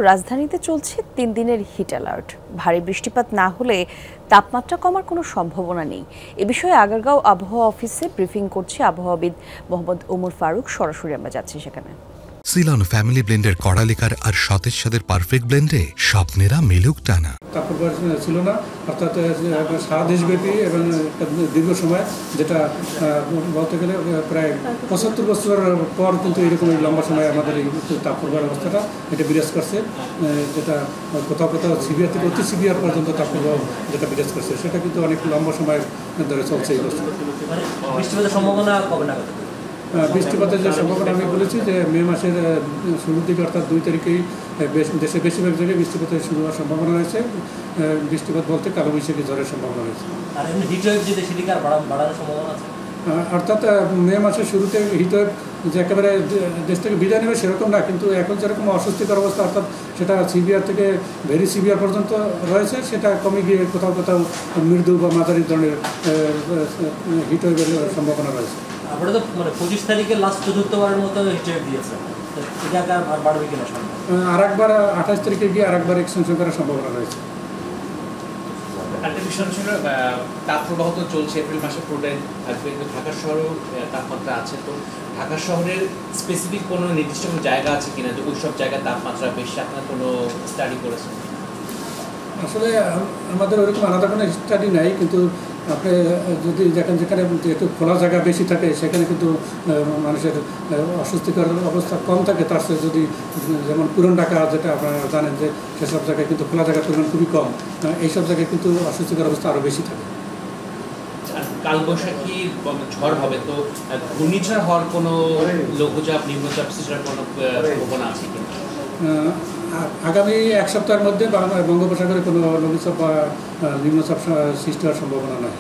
রাজধানীতে চলছে 3 দিনের হিট অ্যালার্ট। ভারী বৃষ্টিপাত না হলে তাপমাত্রা কমার কোনো সম্ভাবনা নেই। এ বিষয়ে আগারগাঁও আবহাওয়া অফিসে ব্রিফিং করছে আবহাওয়াবিদ মোহাম্মদ ওমর ফারুক। সরাসরি আমরা যাচ্ছি সেখানে। সিলন ফ্যামিলি ব্লেন্ডের কড়ালিকার আর সতেজ স্বাদের পারফেক্ট ব্লেন্ডে স্বপ্নেরা মেলুক টানা তাপপ্রবাহ ছিল না, অর্থাৎ সারা দেশব্যাপী এবং দীর্ঘ সময়, যেটা বলতে গেলে প্রায় 75 বছর পর কিন্তু এরকম লম্বা সময় আমাদের এই তাপপ্রবাহের অবস্থাটা এটা বিরাজ করছে, যেটা কোথাও কোথাও সিভিয়ার থেকে অতি সিভিয়ার পর্যন্ত তাপপ্রবাহ যেটা বিরাজ করছে, সেটা কিন্তু অনেক লম্বা সময় ধরে চলছে এই বছর। বৃষ্টিপাতের সম্ভাবনা কবে নাগাদ? বৃষ্টিপাতের যে সম্ভাবনা আমি বলেছি যে মে মাসের শুরুর দিকে, অর্থাৎ 2 তারিখেই দেশের বেশিরভাগ জায়গায় বৃষ্টিপাতের শুরু হওয়ার সম্ভাবনা রয়েছে। বৃষ্টিপাত বলতে কালবৈশাখী ঝড়ের সম্ভাবনা রয়েছে। অর্থাৎ মে মাসের শুরুতে হিটওয়েভ যে একেবারে দেশ থেকে বিদায় নেবে সেরকম না, কিন্তু এখন যেরকম অস্বস্তিকর অবস্থা, অর্থাৎ সেটা সিভিয়ার থেকে ভেরি সিভিয়ার পর্যন্ত রয়েছে, সেটা কমে গিয়ে কোথাও কোথাও মৃদু বা মাঝারি ধরনের হিটওয়েভের সম্ভাবনা রয়েছে। আপনারা তো 25 তারিখে লাস্ট চতুর্থবারের মতো হিটওয়েভ দিয়েছে, বাড়বে কিনা সম্ভব? আরেকবার 28 তারিখে গিয়ে আরেকবার এক্সটেনশন করার সম্ভাবনা রয়েছে। একটা বিষয় ছিল, তাপপ্রবাহ তো চলছে, এপ্রিল মাসে পুরোটাই থাকবে, কিন্তু ঢাকা শহরেও তাপমাত্রা আছে। তো ঢাকা শহরের স্পেসিফিক কোনো নির্দিষ্ট কোনো জায়গা আছে কিনা যে ওই সব জায়গায় তাপমাত্রা বেশি? আপনার কোনো স্টাডি করেছেন? আসলে আমাদের ওরকম আলাদা কোনো স্টাডি নাই, কিন্তু আপনি যদি যেখানে একটু খোলা জায়গা বেশি থাকে সেখানে কিন্তু মানুষের অস্বস্তিকর অবস্থা কম থাকে। তার সাথে যদি যেমন পুরান ঢাকা, যেটা আপনারা জানেন যে সেসব জায়গায় কিন্তু খোলা জায়গার পরিমাণ খুবই কম, এইসব জায়গায় কিন্তু অস্বস্তিকর অবস্থা আরও বেশি থাকে। কালবৈশাখী ঝড় হবে, তো ঘূর্ণিঝড় হওয়ার কোনো লঘুচাপ নিম্নচাপ সৃষ্টির কোনো সম্ভাবনা আছে কিনা? আগামী 1 সপ্তাহের মধ্যে বঙ্গোপসাগরে কোনো লঘুচাপ বা নিম্নচাপ সৃষ্টি হওয়ার সম্ভাবনা নয়।